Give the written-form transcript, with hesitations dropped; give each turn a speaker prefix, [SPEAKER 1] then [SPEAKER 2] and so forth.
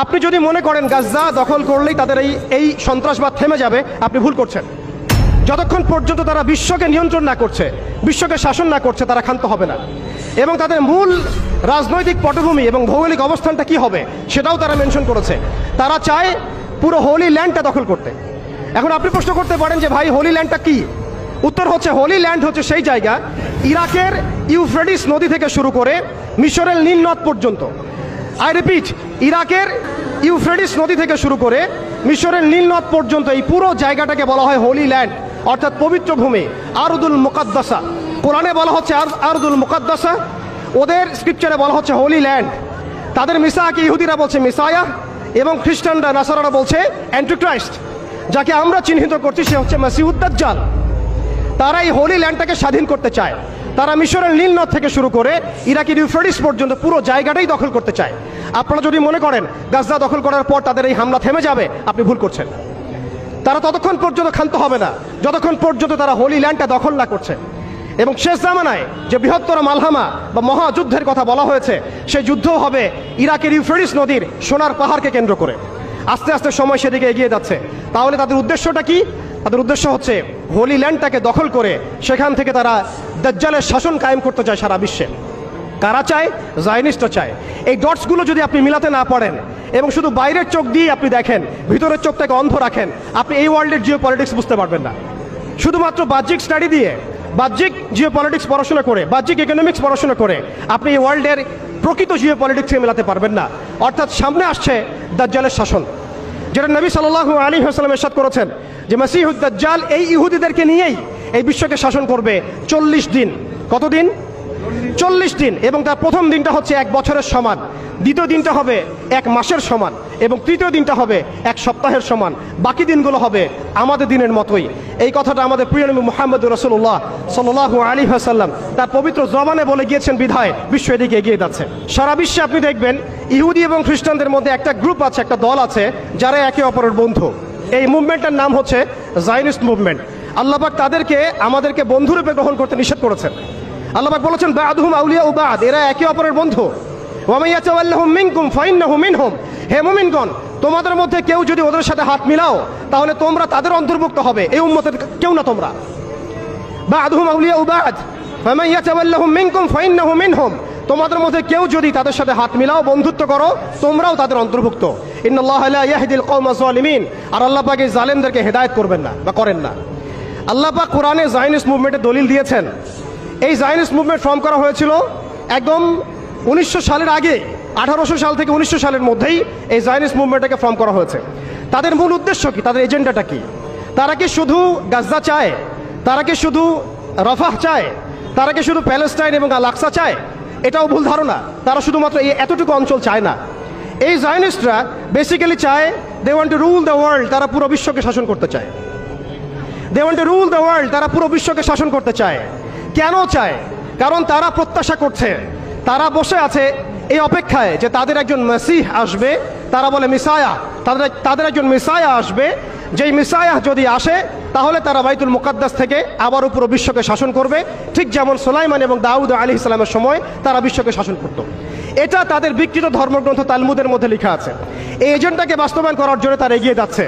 [SPEAKER 1] আপনি যদি মনে করেন গাজ্জা দখল করলেই তাদের এই সন্ত্রাসবাদ থেমে যাবে, আপনি ভুল করছেন। যতক্ষণ পর্যন্ত তারা বিশ্বকে নিয়ন্ত্রণ না করছে, বিশ্বকে শাসন না করছে, তারা ক্ষান্ত হবে না। এবং তাদের মূল রাজনৈতিক পটভূমি এবং ভৌগোলিক অবস্থানটা কি হবে সেটাও তারা মেনশন করেছে। তারা চায় পুরো হোলি ল্যান্ডটা দখল করতে। এখন আপনি প্রশ্ন করতে পারেন যে ভাই হোলি ল্যান্ডটা কি? উত্তর হচ্ছে, হোলি ল্যান্ড হচ্ছে সেই জায়গা ইরাকের ইউফ্রেটিস নদী থেকে শুরু করে মিশরের নীল নদ পর্যন্ত। আই রিপিট, ইরাকের ইউফ্রেটিস নদী থেকে শুরু করে মিশরের নীল নদ পর্যন্ত এই পুরো জায়গাটাকে বলা হয় হোলি ল্যান্ড, অর্থাৎ পবিত্র ভূমি, আরদুল মুকাদ্দাসা। কোরআনে বলা হচ্ছে আরদুল মুকাদ্দাসা, ওদের স্ক্রিপচারে বলা হচ্ছে হোলি ল্যান্ড। তাদের মিসাকে ইহুদিরা বলছে মিসায়া, এবং খ্রিস্টানরা নাসারারা বলছে অ্যান্টিক্রাইস্ট। যাকে আমরা চিহ্নিত করছি সে হচ্ছে মাসিহুদ দাজ্জাল। তারা এই হোলি ল্যান্ডটাকে স্বাধীন করতে চায়। তারা মিশরের নীল নদ থেকে শুরু করে ইরাকের ইউফ্রেটিস পর্যন্ত পুরো জায়গাটাই দখল করতে চায়। আপনারা যদি মনে করেন গাজ্জা দখল করার পর তাদের এই হামলা থেমে যাবে, আপনি ভুল করছেন। তারা ততক্ষণ পর্যন্ত ক্ষান্ত হবে না যতক্ষণ পর্যন্ত তারা হোলি ল্যান্ডটা দখল না করছে। এবং শেষ জামানায় যে বৃহত্তর মালহামা বা মহাযুদ্ধের কথা বলা হয়েছে, সেই যুদ্ধ হবে ইরাকের ইউফ্রেটিস নদীর সোনার পাহাড়কে কেন্দ্র করে। আস্তে আস্তে সময় সেদিকে এগিয়ে যাচ্ছে। তাহলে তাদের উদ্দেশ্যটা কি? তাদের উদ্দেশ্য হচ্ছে হোলি ল্যান্ডটাকে দখল করে সেখান থেকে তারা দাজ্জালের শাসন কায়েম করতে চায় সারা বিশ্বে। কারা চায়? জায়নিস্টরা চায়। এই ডটসগুলো যদি আপনি মিলাতে না পারেন এবং শুধু বাইরের চোখ দিয়ে আপনি দেখেন, ভিতরের চোখটাকে অন্ধ রাখেন, আপনি এই ওয়ার্ল্ডের জিও পলিটিক্স বুঝতে পারবেন না। শুধুমাত্র বাহ্যিক স্টাডি দিয়ে, বাহ্যিক জিও পলিটিক্স পড়াশোনা করে, বাহ্যিক ইকোনমিক্স পড়াশোনা করে আপনি এই ওয়ার্ল্ডের প্রকৃত জিও পলিটিক্সকে মেলাতে পারবেন না। অর্থাৎ সামনে আসছে দাজ্জালের শাসন, যেটা নবী সাল্লাল্লাহু আলাইহি ওয়াসাল্লাম ইরশাদ করেছেন যে মাসিহুদ দাজ্জাল এই ইহুদিদেরকে নিয়েই এই বিশ্বকে শাসন করবে 40 দিন। কতদিন? 40 দিন। এবং তার প্রথম দিনটা হচ্ছে 1 বছরের সমান, দ্বিতীয় দিনটা হবে 1 মাসের সমান, এবং তৃতীয় দিনটা হবে 1 সপ্তাহের সমান। বাকি দিনগুলো হবে আমাদের দিনের মতোই। এই কথাটা আমাদের প্রিয় নবী মুহাম্মদ রাসূলুল্লাহ সাল্লাল্লাহু আলাইহি ওয়াসাল্লাম তার পবিত্র জবানে বলে গিয়েছেন বিধায় বিশ্ব এদিকে এগিয়ে যাচ্ছে। সারা বিশ্বে আপনি দেখবেন ইহুদি এবং খ্রিস্টানদের মধ্যে একটা গ্রুপ আছে, একটা দল আছে যারা একে অপরের বন্ধু। এই মুভমেন্টের নাম হচ্ছে জায়নিস্ট মুভমেন্ট। আল্লাহ পাক তাদেরকে আমাদেরকে বন্ধুরূপে গ্রহণ করতে নিষেধ করেছেন। আল্লাহ পাক বলেছেন বা'দুহুম আউলিয়াউ বা'দ, এরা একে অপরের বন্ধু। ওয়া মান ইয়াতাওয়াল্লাহুম মিনকুম ফাইন্নাহু মিনহুম, হে মুমিনগণ তোমাদের মধ্যে কেউ যদি ওদের সাথে হাত মিলাও তাহলে তোমরা তাদের অন্তর্ভুক্ত হবে, এই উম্মতের কেউ না তোমরা। বা'দুহুম আউলিয়াউ বা'দ ফামান ইয়াতাওয়াল্লাহুম মিনকুম ফাইন্নাহু মিনহুম, তোমাদের মধ্যে কেউ যদি তাদের সাথে হাত মিলাও, বন্ধুত্ব করো, তোমরাও তাদের অন্তর্ভুক্ত। ইন্নাল্লাহা লা ইয়াহদিল কওমা যালিমিন, আর আল্লাহ পাক এই জালেমদেরকে হেদায়েত করবেন না বা করেন না। আল্লাহ পাক কোরআনে জায়নিস্ট মুভমেন্টের দলিল দিয়েছেন। এই জায়নিস্ট মুভমেন্ট ফর্ম করা হয়েছিল একদম 1900 সালের আগে, 1800 সাল থেকে 1900 সালের মধ্যেই এই জায়নিস্ট মুভমেন্টটাকে ফর্ম করা হয়েছে। তাদের মূল উদ্দেশ্য কি? তাদের এজেন্ডাটা কি? তারা কি শুধু গাজ্জা চায়? তারা কি শুধু রাফাহ চায়? তারা কি শুধু প্যালেস্টাইন এবং আল আকসা চায়? এটাও ভুল ধারণা। তারা শুধুমাত্র এই এতটুকু অঞ্চল চায় না। এই জায়নিস্টরা বেসিক্যালি চায় they want to rule the world, তারা পুরো বিশ্বকে শাসন করতে চায়। They want to rule the world, তারা পুরো বিশ্বকে শাসন করতে চায়। কেন চায়? কারণ তারা প্রত্যাশা করছে, তারা বসে আছে এই অপেক্ষায় যে তাদের একজন মাসিহ আসবে। তারা বলে মিসায়া, তাদের একজন মিসায়া আসবে, যেই মিসায়া যদি আসে তাহলে তারা বাইতুল মুকাদ্দাস থেকে আবারও পুরো বিশ্বকে শাসন করবে, ঠিক যেমন সুলাইমান এবং দাউদ আলাইহিস সালামের সময় তারা বিশ্বকে শাসন করত। এটা তাদের বিকৃত ধর্মগ্রন্থ তালমুদের মধ্যে লেখা আছে। এই এজেন্ডাকে বাস্তবায়ন করার জন্য তারা এগিয়ে যাচ্ছে।